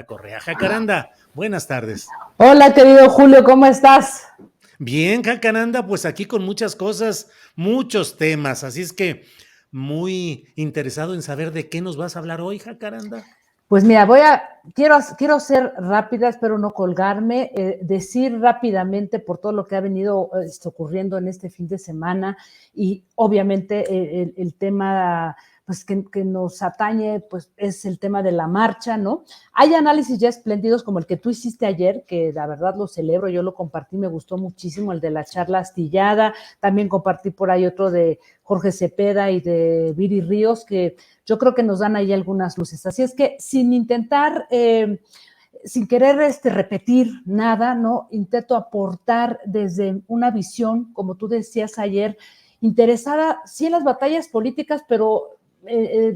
Correa. Jacaranda, buenas tardes. Hola, querido Julio, ¿cómo estás? Bien, Jacaranda, pues aquí con muchas cosas, muchos temas, así es que muy interesado en saber de qué nos vas a hablar hoy, Jacaranda. Pues mira, quiero ser rápida, espero no colgarme, decir rápidamente por todo lo que ha venido ocurriendo en este fin de semana y obviamente el tema pues que nos atañe pues es el tema de la marcha, ¿no? Hay análisis ya espléndidos como el que tú hiciste ayer, que la verdad lo celebro, yo lo compartí, me gustó muchísimo, el de la charla astillada, también compartí por ahí otro de Jorge Cepeda y de Viri Ríos, que yo creo que nos dan ahí algunas luces. Así es que sin intentar, sin querer repetir nada, ¿no? Intento aportar desde una visión, como tú decías ayer, interesada, sí en las batallas políticas, pero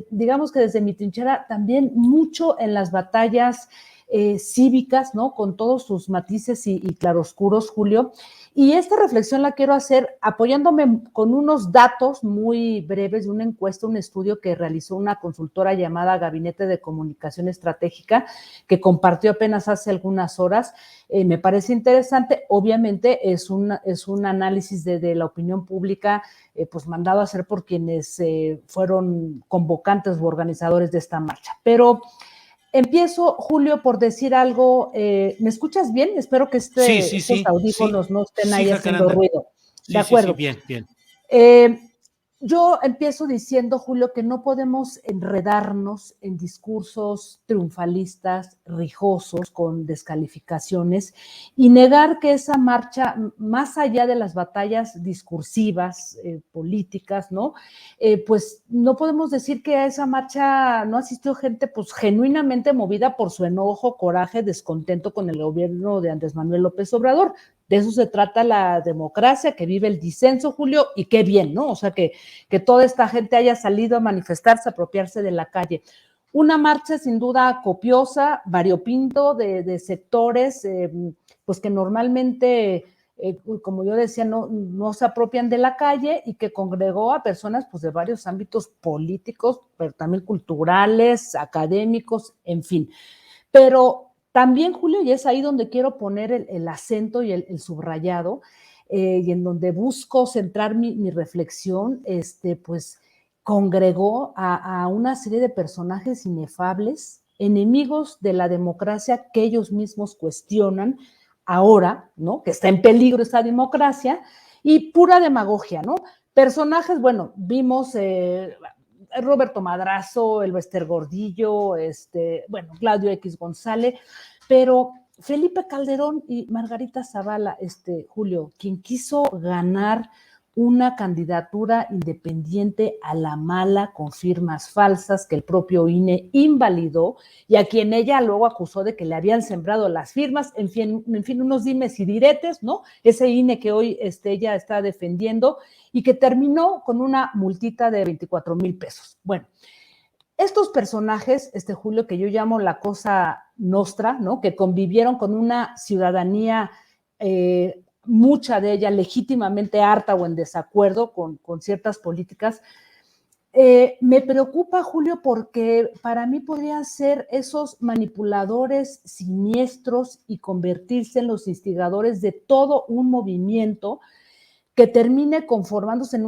digamos que desde mi trinchera también mucho en las batallas cívicas, ¿no? Con todos sus matices y claroscuros, Julio. Y esta reflexión la quiero hacer apoyándome con unos datos muy breves de una encuesta, un estudio que realizó una consultora llamada Gabinete de Comunicación Estratégica, que compartió apenas hace algunas horas. Me parece interesante. Obviamente es un análisis de la opinión pública, pues mandado a hacer por quienes fueron convocantes o organizadores de esta marcha. Pero empiezo, Julio, por decir algo. ¿Me escuchas bien? Espero que estos audífonos no estén ahí haciendo Jacaranda. ruido. De Sí, acuerdo. bien, bien. Yo empiezo diciendo, Julio, que no podemos enredarnos en discursos triunfalistas, rijosos, con descalificaciones, y negar que esa marcha, más allá de las batallas discursivas, políticas, ¿no? Pues no podemos decir que a esa marcha no asistió gente pues genuinamente movida por su enojo, coraje, descontento con el gobierno de Andrés Manuel López Obrador. De eso se trata la democracia, que vive el disenso, Julio, y qué bien, ¿no? O sea, que toda esta gente haya salido a manifestarse, a apropiarse de la calle. Una marcha sin duda copiosa, variopinto de sectores, pues que normalmente, como yo decía, no se apropian de la calle y que congregó a personas pues de varios ámbitos políticos, pero también culturales, académicos, en fin. Pero también, Julio, y es ahí donde quiero poner el acento y el subrayado, y en donde busco centrar mi reflexión, pues congregó a una serie de personajes inefables, enemigos de la democracia que ellos mismos cuestionan ahora, ¿no? Que está en peligro esta democracia, y pura demagogia, ¿no? Personajes, bueno, vimos Roberto Madrazo, Elbester Gordillo, bueno, Claudio X González, pero Felipe Calderón y Margarita Zavala, Julio, quien quiso ganar una candidatura independiente a la mala con firmas falsas que el propio INE invalidó y a quien ella luego acusó de que le habían sembrado las firmas, en fin, unos dimes y diretes, ¿no? Ese INE que hoy ella está defendiendo y que terminó con una multita de 24,000 pesos. Bueno, estos personajes, Julio, que yo llamo la cosa nostra, ¿no? Que convivieron con una ciudadanía, mucha de ella legítimamente harta o en desacuerdo con ciertas políticas. Me preocupa, Julio, porque para mí podrían ser esos manipuladores siniestros y convertirse en los instigadores de todo un movimiento que termine conformándose en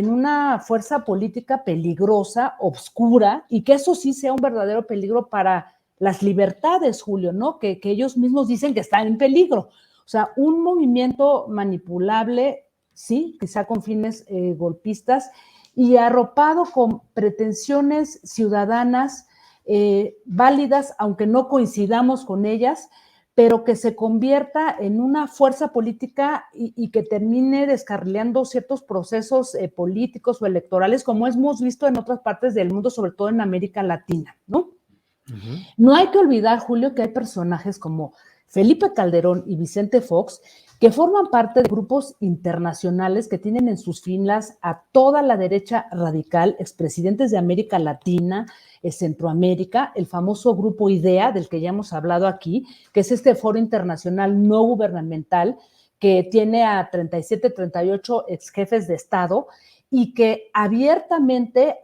una fuerza política peligrosa, obscura, y que eso sí sea un verdadero peligro para las libertades, Julio, ¿no? Que ellos mismos dicen que están en peligro. O sea, un movimiento manipulable, sí, quizá con fines golpistas, y arropado con pretensiones ciudadanas válidas, aunque no coincidamos con ellas, pero que se convierta en una fuerza política y que termine descarrileando ciertos procesos políticos o electorales, como hemos visto en otras partes del mundo, sobre todo en América Latina, ¿no? No hay que olvidar, Julio, que hay personajes como Felipe Calderón y Vicente Fox que forman parte de grupos internacionales que tienen en sus filas a toda la derecha radical, expresidentes de América Latina, Centroamérica, el famoso grupo IDEA, del que ya hemos hablado aquí, que es este foro internacional no gubernamental que tiene a 37, 38 ex jefes de Estado y que abiertamente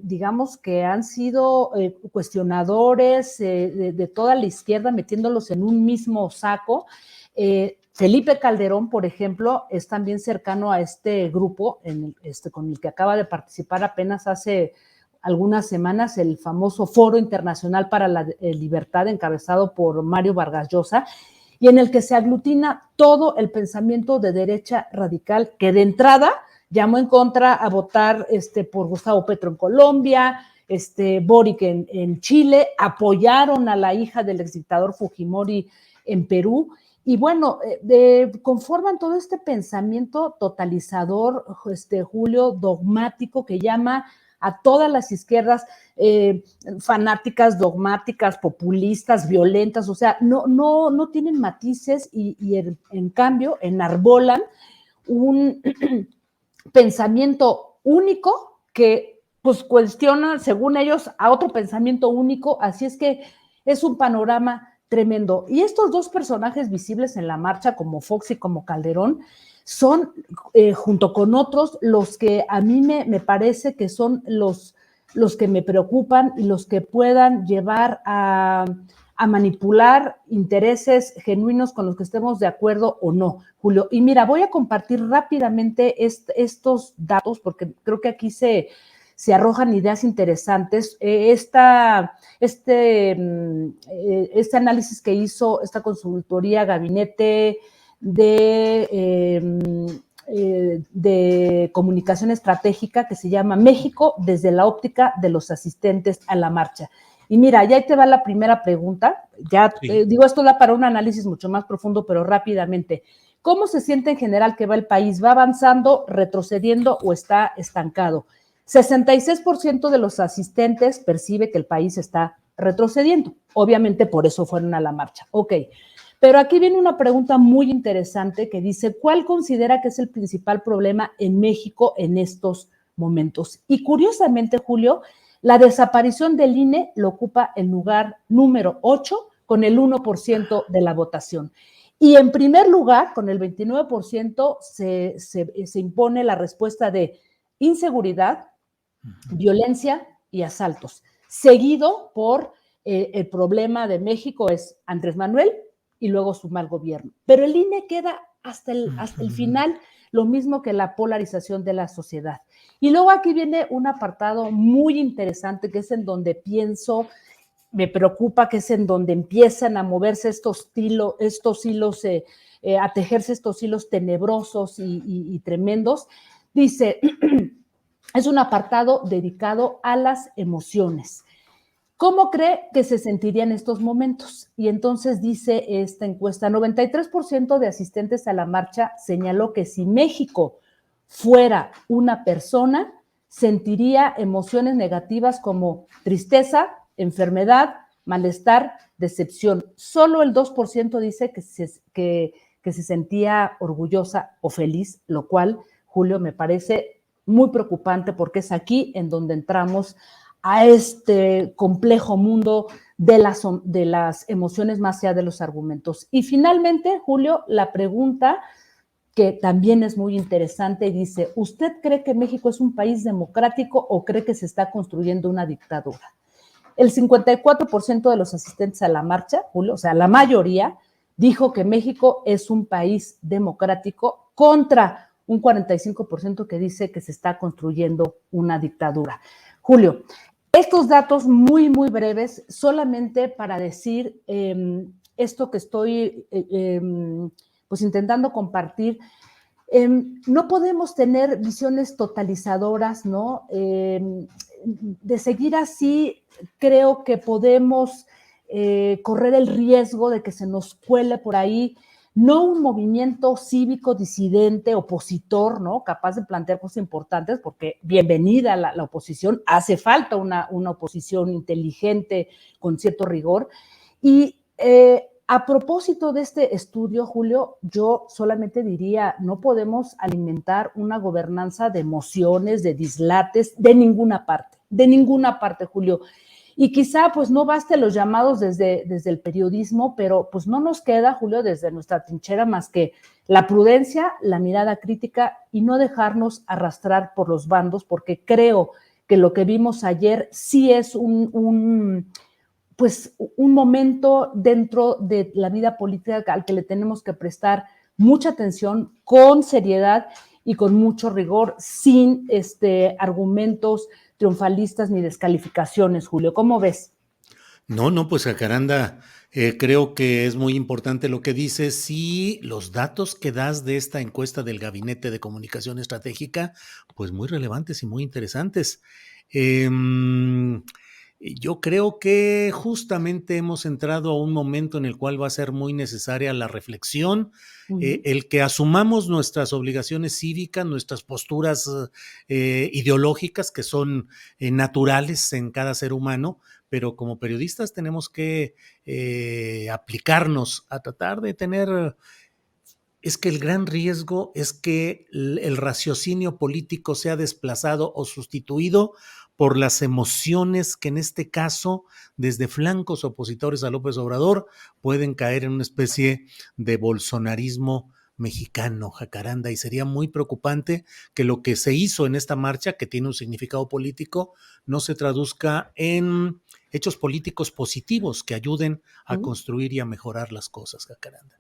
digamos que han sido cuestionadores de toda la izquierda, metiéndolos en un mismo saco. Felipe Calderón, por ejemplo, es también cercano a este grupo con el que acaba de participar apenas hace algunas semanas, el famoso Foro Internacional para la Libertad, encabezado por Mario Vargas Llosa, y en el que se aglutina todo el pensamiento de derecha radical, que de entrada llamó en contra a votar por Gustavo Petro en Colombia, Boric en Chile, apoyaron a la hija del exdictador Fujimori en Perú, y bueno, conforman todo este pensamiento totalizador, Julio, dogmático, que llama a todas las izquierdas fanáticas, dogmáticas, populistas, violentas, o sea, no tienen matices y en cambio enarbolan un pensamiento único que pues cuestiona, según ellos, a otro pensamiento único, así es que es un panorama tremendo. Y estos dos personajes visibles en la marcha, como Fox y como Calderón, son, junto con otros, los que a mí me parece que son los que me preocupan y los que puedan llevar a manipular intereses genuinos con los que estemos de acuerdo o no, Julio. Y mira, voy a compartir rápidamente estos datos porque creo que aquí se arrojan ideas interesantes. Este análisis que hizo esta consultoría Gabinete de Comunicación Estratégica, que se llama México desde la óptica de los asistentes a la marcha. Y mira, ya ahí te va la primera pregunta. Ya digo, esto da para un análisis mucho más profundo, pero rápidamente. ¿Cómo se siente en general que va el país? ¿Va avanzando, retrocediendo o está estancado? 66% de los asistentes percibe que el país está retrocediendo. Obviamente por eso fueron a la marcha. Ok, pero aquí viene una pregunta muy interesante que dice, ¿cuál considera que es el principal problema en México en estos momentos? Y curiosamente, Julio, la desaparición del INE lo ocupa el lugar número 8 con el 1% de la votación. Y en primer lugar, con el 29%, se impone la respuesta de inseguridad, violencia y asaltos, seguido por el problema de México es Andrés Manuel y luego su mal gobierno. Pero el INE queda hasta el final, lo mismo que la polarización de la sociedad. Y luego aquí viene un apartado muy interesante que es en donde pienso, me preocupa, que es en donde empiezan a moverse estos hilos, a tejerse estos hilos tenebrosos y tremendos. Dice, es un apartado dedicado a las emociones. ¿Cómo cree que se sentiría en estos momentos? Y entonces dice esta encuesta, 93% de asistentes a la marcha señaló que si México fuera una persona, sentiría emociones negativas como tristeza, enfermedad, malestar, decepción. Solo el 2% dice que se sentía orgullosa o feliz, lo cual, Julio, me parece muy preocupante porque es aquí en donde entramos a este complejo mundo de las emociones más allá de los argumentos. Y finalmente, Julio, la pregunta que también es muy interesante dice, ¿usted cree que México es un país democrático o cree que se está construyendo una dictadura? El 54% de los asistentes a la marcha, Julio, o sea, la mayoría, dijo que México es un país democrático contra un 45% que dice que se está construyendo una dictadura. Julio, estos datos muy, muy breves, solamente para decir esto que estoy pues intentando compartir. No podemos tener visiones totalizadoras, ¿no? De seguir así, creo que podemos correr el riesgo de que se nos cuele por ahí no un movimiento cívico disidente, opositor, ¿no? Capaz de plantear cosas importantes, porque bienvenida la oposición, hace falta una oposición inteligente, con cierto rigor. Y a propósito de este estudio, Julio, yo solamente diría, no podemos alimentar una gobernanza de emociones, de dislates, de ninguna parte, Julio. Y quizá pues no baste los llamados desde el periodismo, pero pues no nos queda, Julio, desde nuestra trinchera más que la prudencia, la mirada crítica y no dejarnos arrastrar por los bandos, porque creo que lo que vimos ayer sí es pues un momento dentro de la vida política al que le tenemos que prestar mucha atención, con seriedad y con mucho rigor, sin argumentos triunfalistas ni descalificaciones, Julio. ¿Cómo ves? No, no, pues Jacaranda, creo que es muy importante lo que dices y los datos que das de esta encuesta del Gabinete de Comunicación Estratégica, pues muy relevantes y muy interesantes. Em, yo creo que justamente hemos entrado a un momento en el cual va a ser muy necesaria la reflexión, Uh -huh. el que asumamos nuestras obligaciones cívicas, nuestras posturas ideológicas que son naturales en cada ser humano, pero como periodistas tenemos que aplicarnos a tratar de tener. Es que el gran riesgo es que el raciocinio político sea desplazado o sustituido por las emociones que en este caso, desde flancos opositores a López Obrador, pueden caer en una especie de bolsonarismo mexicano, Jacaranda, y sería muy preocupante que lo que se hizo en esta marcha, que tiene un significado político, no se traduzca en hechos políticos positivos que ayuden a construir y a mejorar las cosas, Jacaranda.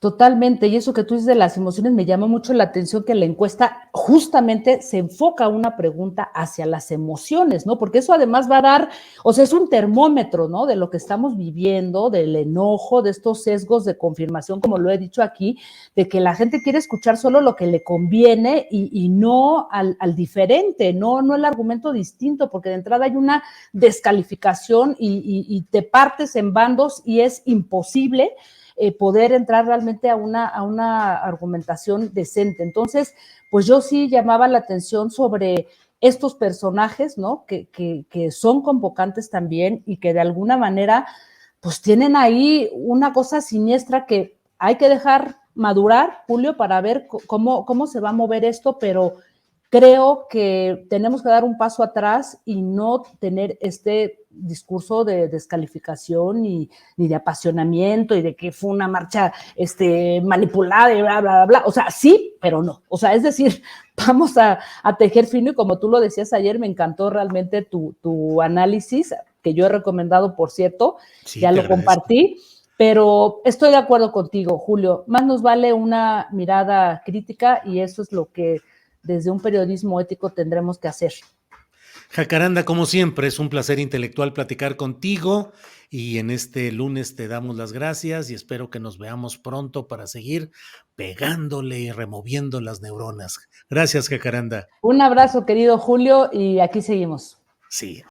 Totalmente, y eso que tú dices de las emociones me llama mucho la atención, que la encuesta justamente se enfoca una pregunta hacia las emociones, ¿no? Porque eso además va a dar, o sea, es un termómetro, ¿no? De lo que estamos viviendo, del enojo, de estos sesgos de confirmación, como lo he dicho aquí, de que la gente quiere escuchar solo lo que le conviene y no al diferente, no el argumento distinto, porque de entrada hay una descalificación y te partes en bandos y es imposible poder entrar realmente a una argumentación decente. Entonces, pues yo sí llamaba la atención sobre estos personajes, ¿no? Que son convocantes también y que de alguna manera, pues tienen ahí una cosa siniestra que hay que dejar madurar, Julio, para ver cómo se va a mover esto, pero creo que tenemos que dar un paso atrás y no tener este discurso de descalificación ni de apasionamiento y de que fue una marcha manipulada y bla, bla, bla, bla. O sea, sí, pero no. O sea, es decir, vamos a tejer fino y como tú lo decías ayer, me encantó realmente tu análisis, que yo he recomendado, por cierto, Sí, ya te lo agradezco. compartí. Pero estoy de acuerdo contigo, Julio. Más nos vale una mirada crítica y eso es lo que desde un periodismo ético tendremos que hacer. Jacaranda, como siempre, es un placer intelectual platicar contigo y en este lunes te damos las gracias y espero que nos veamos pronto para seguir pegándole y removiendo las neuronas. Gracias, Jacaranda. Un abrazo, querido Julio, y aquí seguimos. Sí.